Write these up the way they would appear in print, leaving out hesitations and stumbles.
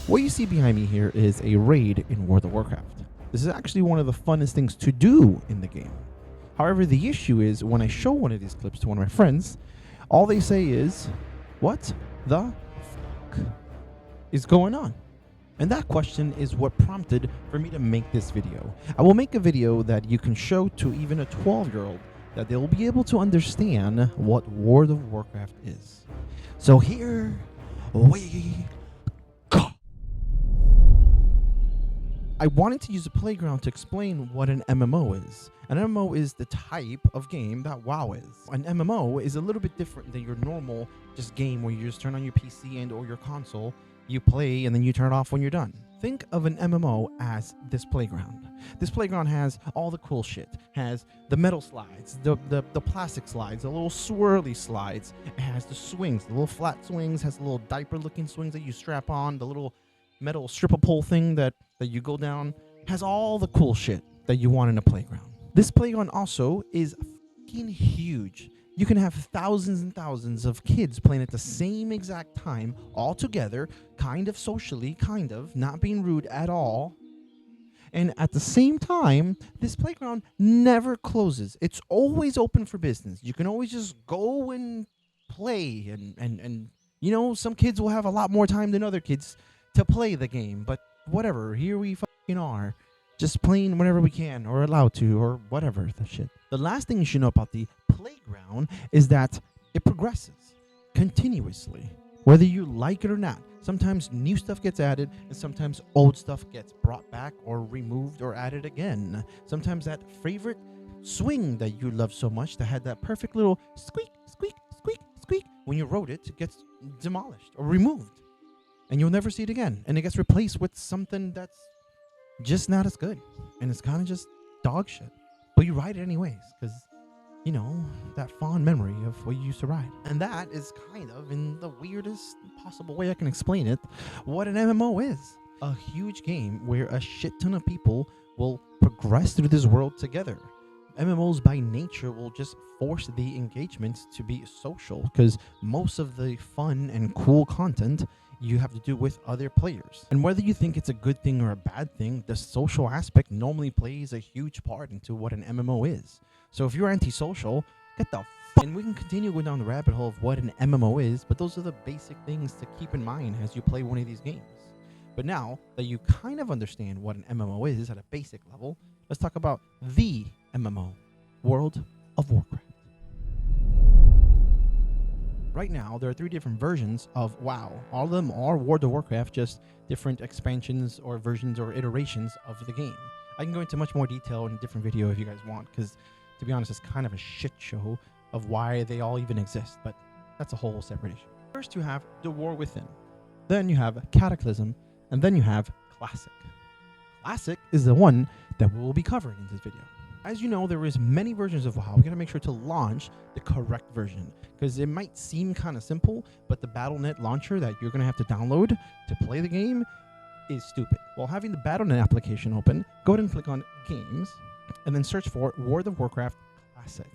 What you see behind me here is a raid in World of Warcraft. This is actually one of the funnest things to do in the game. However, the issue is when I show one of these clips to one of my friends, all they say is, "What the fuck is going on?" And that question is what prompted for me to make this video. I will make a video that you can show to even a 12-year-old that they'll be able to understand what World of Warcraft is. So here we go. I wanted to use a playground to explain what an MMO is. An MMO is the type of game that WoW is. An MMO is a little bit different than your normal just game where you just turn on your PC and or your console, you play, and then you turn it off when you're done. Think of an MMO as this playground. This playground has all the cool shit. Has the metal slides, the plastic slides, the little swirly slides. It has the swings, the little flat swings, has the little diaper-looking swings that you strap on, the little metal stripper pole thing that you go down. Has all the cool shit that you want in a playground. This playground also is fucking huge. You can have thousands and thousands of kids playing at the same exact time, all together, kind of socially, kind of, not being rude at all. And at the same time, this playground never closes. It's always open for business. You can always just go and play. And you know, some kids will have a lot more time than other kids to play the game. But whatever, here we fucking are. Just playing whenever we can, or allowed to, or whatever the shit. The last thing you should know about the playground is that it progresses continuously, whether you like it or not. Sometimes new stuff gets added, and sometimes old stuff gets brought back or removed or added again. Sometimes that favorite swing that you love so much that had that perfect little squeak, squeak, squeak, squeak, when you rode it, it gets demolished or removed, and you'll never see it again, and it gets replaced with something that's just not as good, and it's kind of just dog shit, but you ride it anyways because, you know, that fond memory of what you used to ride. And that is kind of, in the weirdest possible way I can explain it, what an MMO is. A huge game where a shit ton of people will progress through this world together. MMOs by nature will just force the engagements to be social because most of the fun and cool content you have to do with other players. And whether you think it's a good thing or a bad thing, the social aspect normally plays a huge part into what an MMO is. So if you're antisocial, get the fuck. And we can continue going down the rabbit hole of what an MMO is, but those are the basic things to keep in mind as you play one of these games. But now that you kind of understand what an MMO is at a basic level, let's talk about the MMO, World of Warcraft. Right now, there are 3 different versions of WoW. All of them are World of Warcraft, just different expansions or versions or iterations of the game. I can go into much more detail in a different video if you guys want, because to be honest, it's kind of a shit show of why they all even exist, but that's a whole separate issue. First, you have the War Within. Then you have Cataclysm, and then you have Classic. Classic is the one that we will be covering in this video. As you know, there is many versions of WoW. We gotta make sure to launch the correct version, because it might seem kind of simple, but the Battle.net launcher that you're gonna have to download to play the game is stupid. While having the Battle.net application open, go ahead and click on Games, and then search for World of Warcraft Classic.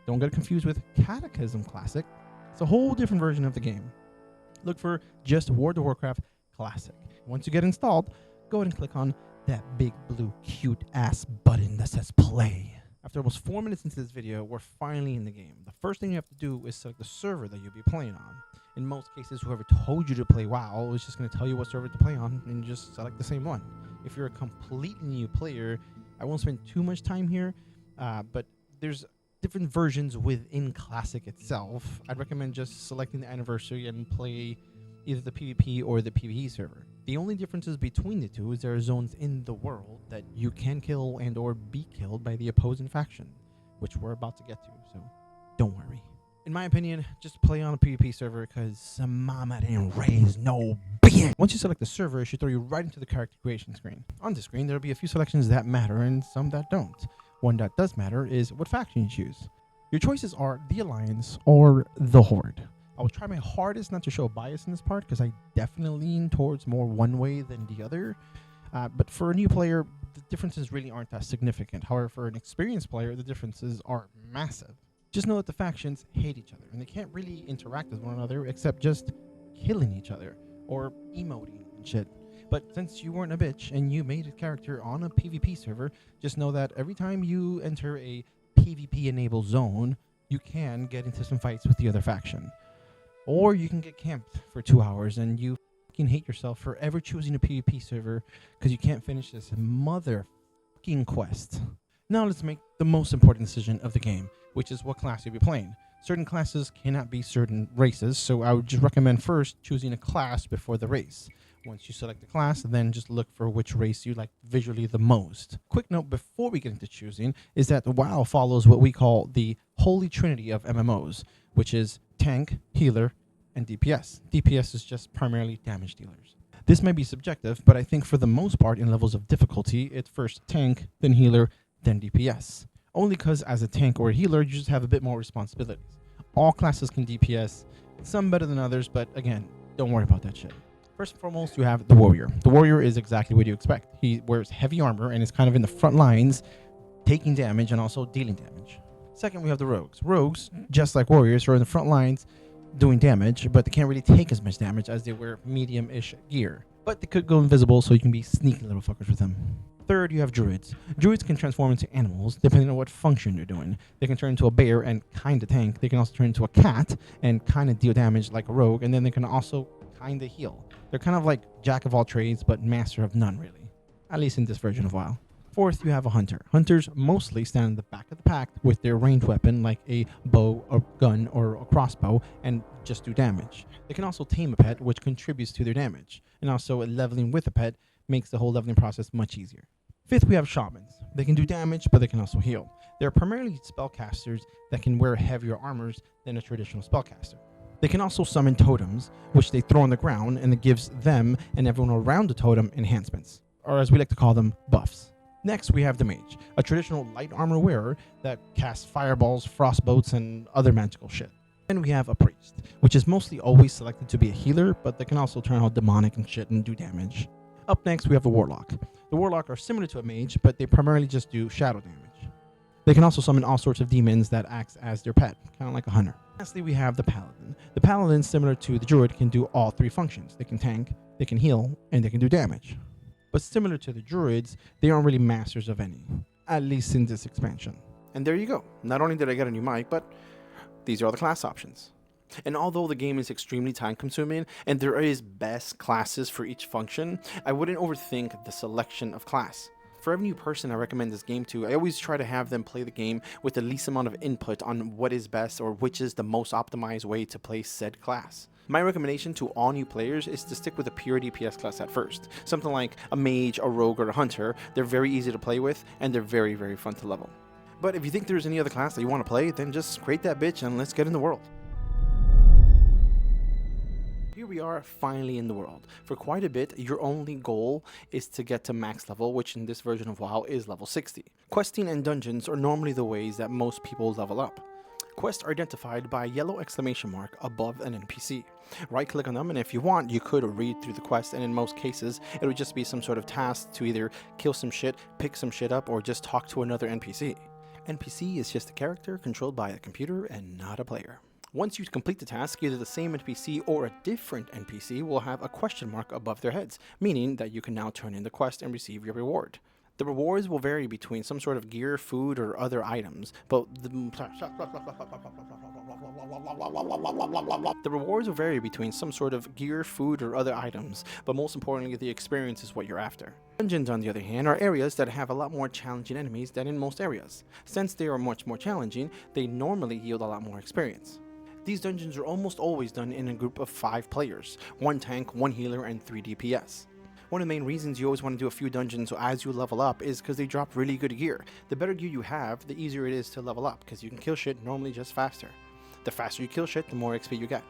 Don't get confused with Cataclysm Classic. It's a whole different version of the game. Look for just World of Warcraft Classic. Once you get installed, go ahead and click on that big blue cute ass button that says play. After almost 4 minutes into this video, we're finally in the game. The first thing you have to do is select the server that you'll be playing on. In most cases, whoever told you to play WoW is just going to tell you what server to play on, and you just select the same one. If you're a completely new player, I won't spend too much time here, but there's different versions within Classic itself. I'd recommend just selecting the anniversary and play either the PvP or the PvE server. The only differences between the two is there are zones in the world that you can kill and or be killed by the opposing faction, which we're about to get to, so don't worry. In my opinion, just play on a PvP server because mama didn't raise no bitch. Once you select the server, it should throw you right into the character creation screen. On the screen, there'll be a few selections that matter and some that don't. One that does matter is what faction you choose. Your choices are the Alliance or the Horde. I will try my hardest not to show bias in this part because I definitely lean towards more one way than the other. But for a new player, the differences really aren't that significant. However, for an experienced player, the differences are massive. Just know that the factions hate each other and they can't really interact with one another except just killing each other or emoting and shit. But since you weren't a bitch and you made a character on a PvP server, just know that every time you enter a PvP-enabled zone, you can get into some fights with the other faction. Or you can get camped for 2 hours and you fucking hate yourself for ever choosing a PvP server because you can't finish this motherfucking quest. Now let's make the most important decision of the game, which is what class you'll be playing. Certain classes cannot be certain races, so I would just recommend first choosing a class before the race. Once you select the class, then just look for which race you like visually the most. Quick note before we get into choosing is that WoW follows what we call the holy trinity of MMOs, which is tank, healer, and DPS. DPS is just primarily damage dealers. This may be subjective, but I think for the most part in levels of difficulty, it's first tank, then healer, then DPS. Only because as a tank or a healer, you just have a bit more responsibilities. All classes can DPS, some better than others, but again, don't worry about that shit. First and foremost, you have the warrior. The warrior is exactly what you expect. He wears heavy armor and is kind of in the front lines, taking damage and also dealing damage. Second, we have the rogues. Rogues, just like warriors, are in the front lines doing damage, but they can't really take as much damage as they wear medium-ish gear. But they could go invisible, so you can be sneaky little fuckers with them. Third, you have druids. Druids can transform into animals depending on what function they're doing. They can turn into a bear and kind of tank. They can also turn into a cat and kind of deal damage like a rogue, and then they can also kind of heal. They're kind of like jack of all trades, but master of none, really. At least in this version of WoW. Fourth, you have a hunter. Hunters mostly stand in the back of the pack with their ranged weapon like a bow, a gun, or a crossbow and just do damage. They can also tame a pet, which contributes to their damage. And also leveling with a pet makes the whole leveling process much easier. Fifth, we have shamans. They can do damage, but they can also heal. They're primarily spellcasters that can wear heavier armors than a traditional spellcaster. They can also summon totems, which they throw on the ground, and it gives them and everyone around the totem enhancements, or as we like to call them, buffs. Next, we have the mage, a traditional light armor wearer that casts fireballs, frostbolts, and other magical shit. Then we have a priest, which is mostly always selected to be a healer, but they can also turn out demonic and shit and do damage. Up next, we have the warlock. The warlock are similar to a mage, but they primarily just do shadow damage. They can also summon all sorts of demons that acts as their pet, kind of like a hunter. Lastly, we have the paladin. The paladin, similar to the druid, can do all three functions. They can tank, they can heal, and they can do damage. But similar to the druids, they aren't really masters of any, at least in this expansion. And there you go. Not only did I get a new mic, but these are all the class options. And although the game is extremely time consuming and there is best classes for each function, I wouldn't overthink the selection of class. For every new person I recommend this game to, I always try to have them play the game with the least amount of input on what is best or which is the most optimized way to play said class. My recommendation to all new players is to stick with a pure DPS class at first. Something like a mage, a rogue, or a hunter. They're very easy to play with and they're very, very fun to level. But if you think there's any other class that you want to play, then just create that bitch and let's get in the world. Here we are finally in the world. For quite a bit, your only goal is to get to max level, which in this version of WoW is level 60. Questing and dungeons are normally the ways that most people level up. Quests are identified by a yellow exclamation mark above an NPC. Right click on them, and if you want, you could read through the quest, and in most cases, it would just be some sort of task to either kill some shit, pick some shit up, or just talk to another NPC. NPC is just a character controlled by a computer and not a player. Once you complete the task, either the same NPC or a different NPC will have a question mark above their heads, meaning that you can now turn in the quest and receive your reward. The rewards will vary between some sort of gear, food, or other items, but the rewards will vary between some sort of gear, food, or other items, but most importantly, the experience is what you're after. Dungeons, on the other hand, are areas that have a lot more challenging enemies than in most areas. Since they are much more challenging, they normally yield a lot more experience. These dungeons are almost always done in a group of 5 players, 1 tank, 1 healer, and 3 DPS. One of the main reasons you always want to do a few dungeons as you level up is because they drop really good gear. The better gear you have, the easier it is to level up, because you can kill shit normally just faster. The faster you kill shit, the more XP you get.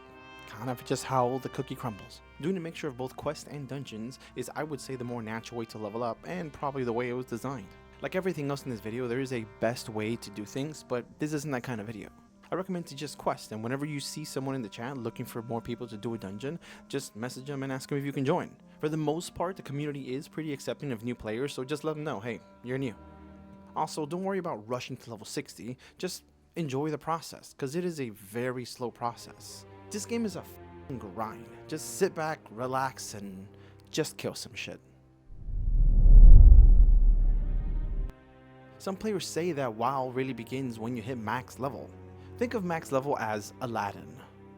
Kind of just how the cookie crumbles. Doing a mixture of both quests and dungeons is, I would say, the more natural way to level up, and probably the way it was designed. Like everything else in this video, there is a best way to do things, but this isn't that kind of video. I recommend to just quest, and whenever you see someone in the chat looking for more people to do a dungeon, just message them and ask them if you can join. For the most part, the community is pretty accepting of new players, so just let them know, hey, you're new. Also, don't worry about rushing to level 60, just enjoy the process, because it is a very slow process. This game is a f***ing grind. Just sit back, relax, and just kill some shit. Some players say that WoW really begins when you hit max level. Think of max level as Aladdin,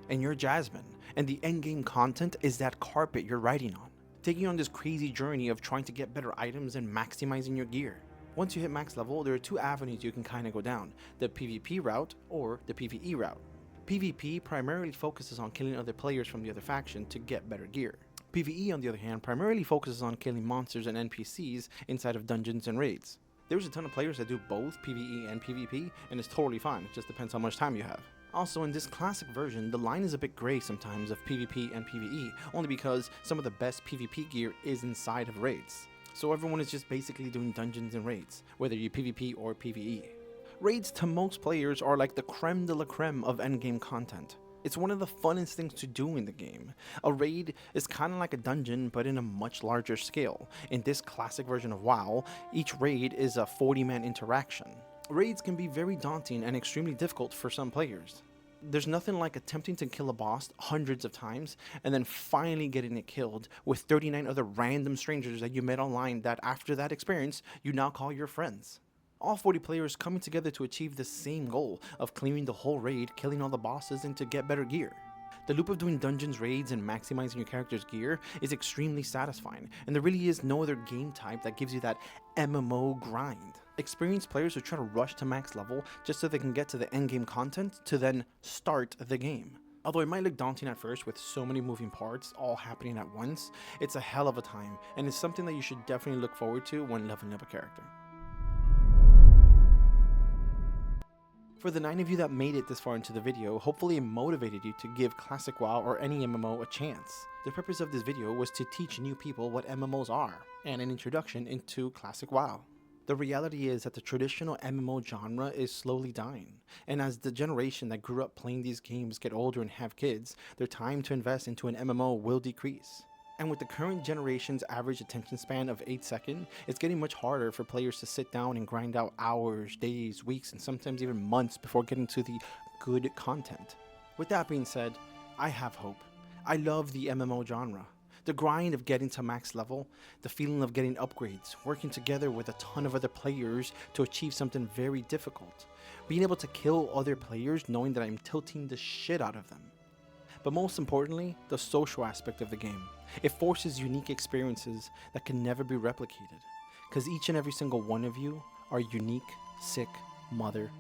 and you're Jasmine, and the endgame content is that carpet you're riding on, taking you on this crazy journey of trying to get better items and maximizing your gear. Once you hit max level, there are two avenues you can kinda go down, the PvP route or the PvE route. PvP primarily focuses on killing other players from the other faction to get better gear. PvE, on the other hand, primarily focuses on killing monsters and NPCs inside of dungeons and raids. There's a ton of players that do both PvE and PvP, and it's totally fine, it just depends how much time you have. Also, in this classic version, the line is a bit gray sometimes of PvP and PvE, only because some of the best PvP gear is inside of raids. So everyone is just basically doing dungeons and raids, whether you PvP or PvE. Raids to most players are like the creme de la creme of endgame content. It's one of the funnest things to do in the game. A raid is kind of like a dungeon, but in a much larger scale. In this classic version of WoW, each raid is a 40-man interaction. Raids can be very daunting and extremely difficult for some players. There's nothing like attempting to kill a boss hundreds of times and then finally getting it killed with 39 other random strangers that you met online that after that experience, you now call your friends. All 40 players coming together to achieve the same goal of clearing the whole raid, killing all the bosses, and to get better gear. The loop of doing dungeons, raids, and maximizing your character's gear is extremely satisfying, and there really is no other game type that gives you that MMO grind. Experienced players who try to rush to max level just so they can get to the endgame content to then start the game. Although it might look daunting at first with so many moving parts all happening at once, it's a hell of a time, and it's something that you should definitely look forward to when leveling up a character. For the 9 of you that made it this far into the video, hopefully it motivated you to give Classic WoW or any MMO a chance. The purpose of this video was to teach new people what MMOs are, and an introduction into Classic WoW. The reality is that the traditional MMO genre is slowly dying, and as the generation that grew up playing these games get older and have kids, their time to invest into an MMO will decrease. And with the current generation's average attention span of 8 seconds, it's getting much harder for players to sit down and grind out hours, days, weeks, and sometimes even months before getting to the good content. With that being said, I have hope. I love the MMO genre. The grind of getting to max level, the feeling of getting upgrades, working together with a ton of other players to achieve something very difficult, being able to kill other players knowing that I'm tilting the shit out of them. But most importantly, the social aspect of the game. It forces unique experiences that can never be replicated, because each and every single one of you are unique, sick mother.